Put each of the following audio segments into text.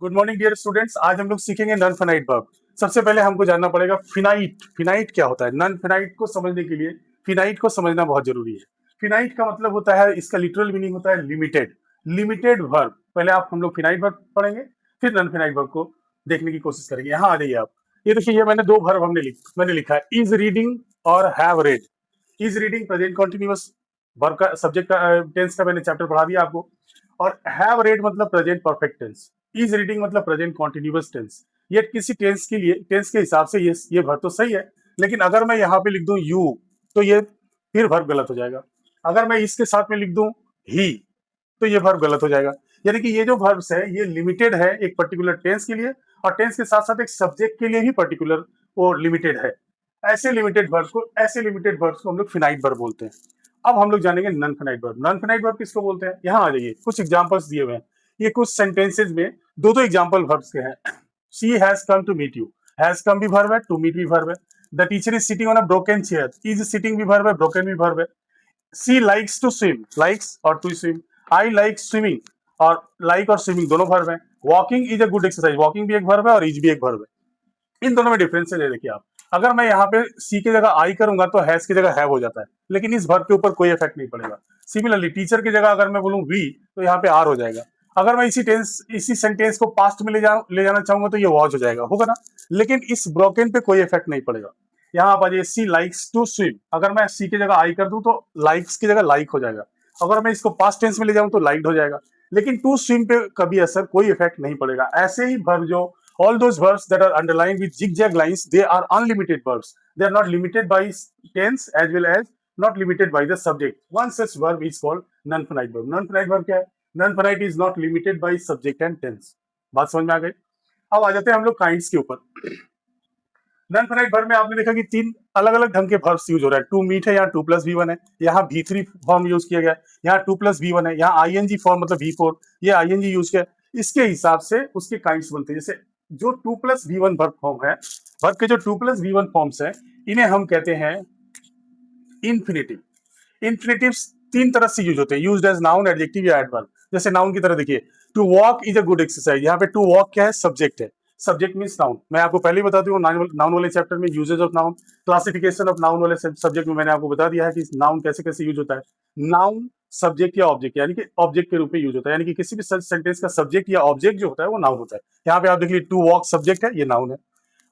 Good morning dear students. आज हम लोग सीखेंगे नॉन फिनाइट वर्ब। सबसे पहले हमको जानना पड़ेगा फिनाइट। फिनाइट क्या होता है? नॉन फिनाइट को समझने के लिए फिनाइट को समझना बहुत जरूरी है। फिनाइट का मतलब होता है, इसका लिटरल मीनिंग होता है लिमिटेड। Limited verb. पहले आप हम लोग फिनाइट वर्ब पढ़ेंगे, फिर नॉन फिनाइट वर्ब को देखने की कोशिश करेंगे। यहाँ आ जाइए आप। ये देखिए, ये मैंने दो वर्ब मैंने लिखा है, इज रीडिंग और have read. Is reading present continuous verb का सब्जेक्ट का टेंस का मैंने चैप्टर पढ़ा दिया आपको। और हैव रेड मतलब present perfect tense. Is reading मतलब प्रेजेंट कॉन्टिन्यूअस टेंस। ये किसी टेंस के लिए, टेंस के हिसाब से ये वर्ब तो सही है, लेकिन अगर मैं यहाँ पे लिख दूं यू, तो ये फिर वर्ब गलत हो जाएगा। अगर मैं इसके साथ में लिख दूं ही, तो ये वर्ब गलत हो जाएगा। यानी कि ये जो वर्ब्स है ये लिमिटेड है एक पर्टिकुलर टेंस के लिए, और टेंस के साथ साथ एक सब्जेक्ट के लिए भी पर्टिकुलर वो लिमिटेड है। ऐसे लिमिटेड वर्ब्स को हम लोग फिनाइट वर्ब बोलते हैं। अब हम लोग जानेंगे non finite verb. Non finite verb किसको बोलते हैं? यहाँ आ जाइए, कुछ एग्जांपल्स दिए हुए हैं। ये कुछ सेंटेंसेस में दो दो एग्जांपल वर्ब्स के हैं। She has come to meet you. Has come भी वर्ब है, टू मीट भी वर्ब है। The teacher is sitting on a broken chair. Is sitting भी वर्ब है, ब्रोकन भी वर्ब है। She likes to swim, likes और to swim. I like swimming, और लाइक और स्विमिंग दोनों वर्ब है। Walking is a good exercise, walking भी एक वर्ब है और इज भी एक वर्ब है। इन दोनों में डिफरेंस है, देखिए आप। अगर मैं यहाँ पे सी की जगह आई करूंगा तो हैज की जगह हैव हो जाता है, लेकिन इस वर्ब के ऊपर कोई इफेक्ट नहीं पड़ेगा। सिमिलरली टीचर की जगह अगर मैं बोलूं वी, तो यहाँ पे आर हो जाएगा। अगर मैं इसी सेंटेंस को पास्ट में ले जाना चाहूंगा तो ये वॉच हो जाएगा, होगा ना। लेकिन इस ब्रोकन पे कोई इफेक्ट नहीं पड़ेगा। यहाँ आप आ जाइए, सी लाइक्स टू स्विम। अगर मैं सी की जगह आई कर दूं तो लाइक्स की जगह लाइक हो जाएगा। अगर मैं इसको पास्ट टेंस में ले जाऊं तो लाइक्ड हो जाएगा। लेकिन टू स्विम पे कभी असर, कोई इफेक्ट नहीं पड़ेगा। ऐसे ही वर्ब जो all those verbs that are underlined with zigzag lines, they are unlimited verbs. They are not limited by tense as well as not limited by the subject. One such verb is called non-finite verb. Non-finite verb क्या है? Non-finite is not limited by subject and tense. बात समझ में आ गई? अब आ जाते हैं हम लोग काइंड्स के ऊपर। नॉन फाइनाइट वर्ब में आपने देखा कि तीन अलग अलग ढंग के वर्ब्स यूज हो रहा है। टू मीट है, यहाँ टू प्लस वी वन है। यहाँ वी थ्री फॉर्म यूज किया गया है, यहाँ टू प्लस वी वन है। यहाँ आईएनजी फॉर्म मतलब वी फोर, ये आईएनजी यूज किया। इसके हिसाब से उसके काइंड्स बनते हैं। जैसे जो to plus V one verb form है, वर्ब के जो to plus V one forms है, इन्हें हम कहते हैं इन्फिनेटिव। इन्फिनेटिव्स तीन तरह से यूज होते हैं, यूज्ड एज नाउन, एडजेक्टिव या एडवर्ब। जैसे नाउन की तरह देखिए, to walk is a good exercise. यहाँ पे टू वॉक क्या है? सब्जेक्ट है। Subject means noun. मैं आपको पहले ही बता दूं, नाउन वाले चैप्टर में uses of noun, classification of noun वाले सब्जेक्ट में मैंने आपको बता दिया है कि नाउन कैसे कैसे यूज होता है। नाउन सब्जेक्ट या ऑब्जेक्ट, यानी कि ऑब्जेक्ट के रूप में यूज होता है। यानी कि किसी भी सेंटेंस का सब्जेक्ट या ऑब्जेक्ट जो होता है वो नाउन होता है। यहाँ पे आप देखिए, टू वॉक सब्जेक्ट है, ये नाउन है।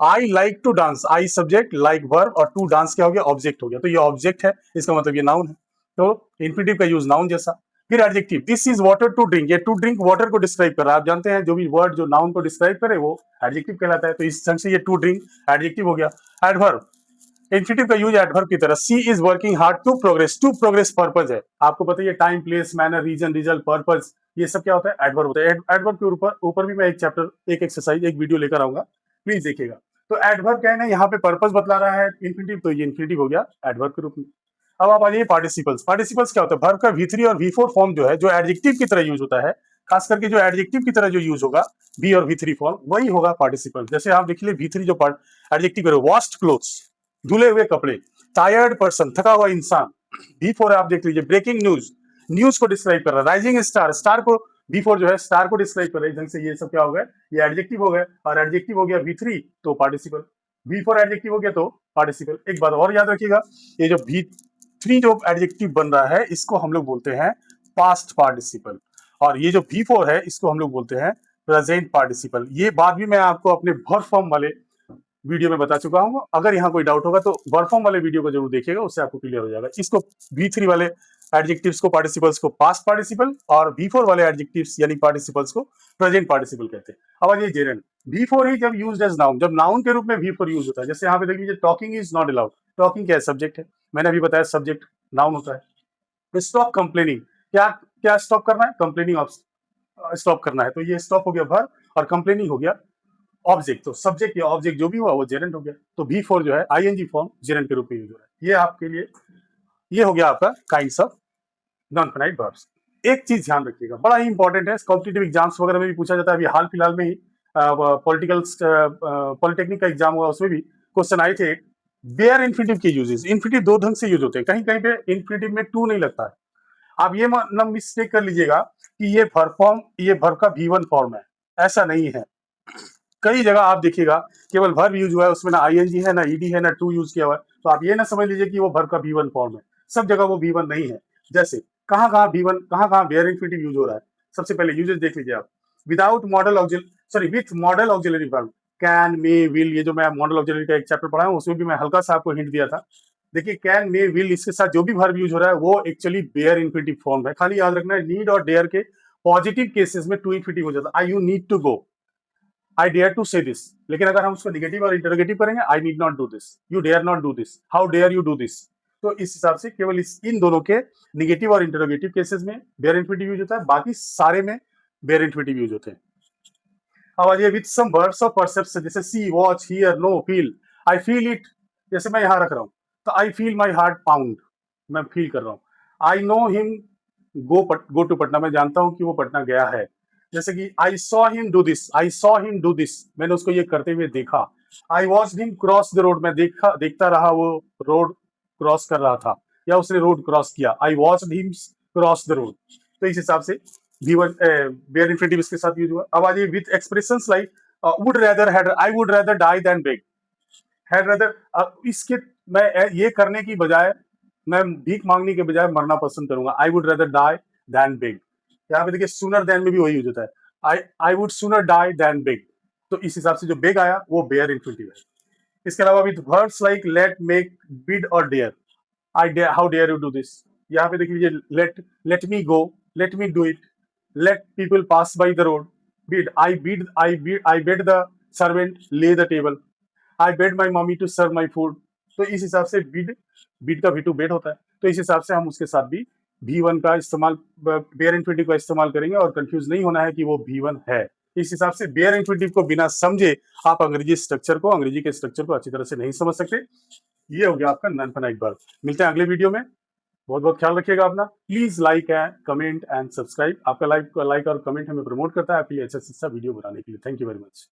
I like to dance, I subject, like verb, और टू डांस क्या हो गया? ऑब्जेक्ट हो गया। तो ये ऑब्जेक्ट है, इसका मतलब ये नाउन है। तो इन्फिनिटिव का यूज नाउन जैसा। फिर adjective, this is water to drink. ये टू ड्रिंक वाटर को डिस्क्राइब कर रहा है। आप जानते हैं जो भी वर्ड जो नाउन को डिस्क्राइब करे वो एडजेक्टिव कहलाता है। तो इस ढंग से ये टू ड्रिंक एडजेक्टिव हो गया। एडवर्ब, इन्फिनिटिव का यूज एडवर्ब की तरह। She is working hard to progress. To progress purpose है, आपको पता है time, place, manner, reason, result, purpose, ये सब क्या होता है? एडवर्ब होता है। एडवर्ब के ऊपर भी मैं एक चैप्टर, एक एक्सरसाइज, एक वीडियो लेकर आऊंगा, प्लीज देखिएगा। तो एडवर्ब क्या है ना, यहाँ पे पर्पज बतला रहा है इन्फिनिटिव, तो ये इन्फिनिटिव हो गया एडवर्ब के रूप में। अब आप आ जाइए पार्टिसिपल्स। पार्टिसिपल्स क्या होता है? वर्ब का V3 और V4 फॉर्म जो है, जो एडजेक्टिव की तरह यूज होता है, खास करके जो एडजेक्टिव की तरह जो यूज होगा बी और V3 फॉर्म, वही होगा पार्टिसिपल। जैसे आप देख लीजिए, V3 जो एडजेक्टिव है, वॉश्ड क्लोथ्स, धुले हुए कपड़े। टायर्ड पर्सन, थका हुआ इंसान। V4 है, आप देख लीजिए, ब्रेकिंग न्यूज, न्यूज को डिस्क्राइब कर रहा है। राइजिंग स्टार, स्टार को V4 जो है स्टार को डिस्क्राइब कर रहा है। इस ढंग से ये सब क्या हो गया? ये एडजेक्टिव हो गया, और एडजेक्टिव हो गया V3 तो पार्टिसिपल, V4 एडजेक्टिव हो गया तो पार्टिसिपल। एक बात और याद रखिएगा, ये जो V3 जो एडजेक्टिव बन रहा है, इसको हम लोग बोलते हैं पास्ट पार्टिसिपल, और ये जो V4 है इसको हम लोग बोलते हैं प्रेजेंट पार्टिसिपल। ये बात भी मैं आपको अपने वर्ब फॉर्म वाले वीडियो में बता चुका हूं। अगर यहाँ कोई डाउट होगा तो वर्ब फॉर्म वाले वीडियो को जरूर देखिएगा, उससे आपको क्लियर हो जाएगा। इसको V3 वाले एडजेक्टिव्स को, पार्टिसिपल्स को पास्ट पार्टिसिपल, और V4 वाले एडजेक्टिव्स यानी पार्टिसिपल्स को प्रेजेंट पार्टिसिपल कहते हैं। अब ये जेरेंट, V4 ही जब यूज्ड एज नाउन, जब नाउन के रूप में V4 यूज होता है। जैसे यहाँ पे देख लीजिए, talking is not allowed. Talking क्या है? सब्जेक्ट है। मैंने अभी बताया सब्जेक्ट नाउन होता है। स्टॉप कंप्लेनिंग, क्या क्या स्टॉप करना है? कंप्लेनिंग ऑफ स्टॉप करना है, तो ये स्टॉप हो गया वर्ब, और कंप्लेनिंग हो गया ऑब्जेक्ट। तो सब्जेक्ट या ऑब्जेक्ट जो भी हुआ वो जेरेंट हो गया। तो V4 जो है आईएनजी फॉर्म जेरेंट के रूप में यूज हो रहा है। ये आपके लिए, ये हो गया आपका kinds of non finite verbs. एक चीज ध्यान रखिएगा, बड़ा ही इंपॉर्टेंट है, कॉम्पिटिटिव एग्जाम्स वगैरह में भी पूछा जाता है। अभी हाल फिलहाल में ही पॉलिटेक्निक का एग्जाम हुआ, उसमें भी क्वेश्चन आए थे। वेयर इन्फिनिटिव के यूजेस, इन्फिनिटिव दो ढंग से यूज होते हैं। कहीं कहीं पे इन्फिनिटिव में टू नहीं लगता है। आप ये मिस्टेक कर लीजिएगा कि ये वर्ब का V1 फॉर्म है, ऐसा नहीं है। कई जगह आप देखिएगा केवल वर्ब यूज हुआ है, उसमें ना आईएनजी है, ना ईडी है, ना टू यूज किया हुआ है, तो आप ये ना समझ लीजिए कि वो वर्ब का V1 फॉर्म है। सब जगह वो V1 नहीं है। जैसे कहाँ कहाँ V1, कहाँ कहाँ वेयर इन्फिनिटिव यूज हो रहा है। सबसे पहले यूजेस देख लीजिए आप। Without model auxiliary, sorry with model auxiliary verb, can, may, will, ये जो मैं मॉडल ऑक्सिलरी का एक चैप्टर पढ़ा हूँ उसमें भी मैं हल्का सा आपको हिंट दिया था। देखिए कैन, मे, विल, इसके साथ जो भी वर्ब यूज हो रहा है वो एक्चुअली बेयर इन्फिनिटिव फॉर्म है। खाली याद रखना है नीड और डेयर के पॉजिटिव केसेस में टू इन्फिनिटिव हो जाता है। I you need to go, I dare to say this. लेकिन अगर हम उसको निगेटिव और इंटरोगेटिव करेंगे, I need not do this, you dare not do this, how dare you do this. तो इस हिसाब से केवल इन दोनों के निगेटिव और इंटरोगेटिव केसेस में बेयर इन्फिनिटिव यूज होता है, बाकी सारे में बेयर इन्फिनिटिव यूज होते हैं। अब आइए with some words of perception, जैसे see, watch, hear, know, feel. I feel it, जैसे मैं यहां रख रहा हूं तो I feel my heart pound, मैं फील कर रहा हूं। I know him go to Patna, मैं जानता हूं कि वो पटना गया है। जैसे कि I saw him do this, I saw him do this, मैंने उसको ये करते हुए देखा। I watch him cross the road, मैं देखता रहा वो रोड क्रॉस कर रहा था, या उसने रोड क्रॉस किया। I watch him cross the road. तो इस हिसाब से V1 बेयर इन्फिनिटिव इसके साथ यूज हुआ। अब आ जाइए with expressions like would rather, had, I would rather die than beg. Had rather, इसके मैं ये करने की बजाय, मैं भीख मांगने के बजाय मरना पसंद करूंगा। I would rather die than beg. यहाँ पे देखिए सूनर देन में भी वही यूज होता है। I I would sooner die than beg. तो इस हिसाब से जो बेग आया वो बेयर इन्फिनिटिव है। इसके अलावा with words like let, make, bid और dare. I dare, how dare you do this. यहाँ पे देख लीजिए let me go, let me do it, let people pass by the road. I bid the servant lay the table. I bid my mommy to serve my food. तो इस हिसाब से bid का V2 bed होता है। तो इस हिसाब से हम उसके साथ भी V1 का इस्तेमाल, बेयर इन्फिनिटिव का इस्तेमाल करेंगे, और कंफ्यूज नहीं होना है कि वो V1 है। इस हिसाब से बेयर इन्फिनिटिव को बिना समझे आप अंग्रेजी के स्ट्रक्चर को अच्छी तरह से नहीं समझ सकते। ये हो गया आपका नॉन फाइनाइट वर्ब। मिलते हैं अगले वीडियो में। बहुत बहुत ख्याल रखिएगा अपना। Please like and comment and subscribe. आपका लाइक और कमेंट हमें प्रमोट करता है आपके लिए अच्छा वीडियो बनाने के लिए। Thank you very much.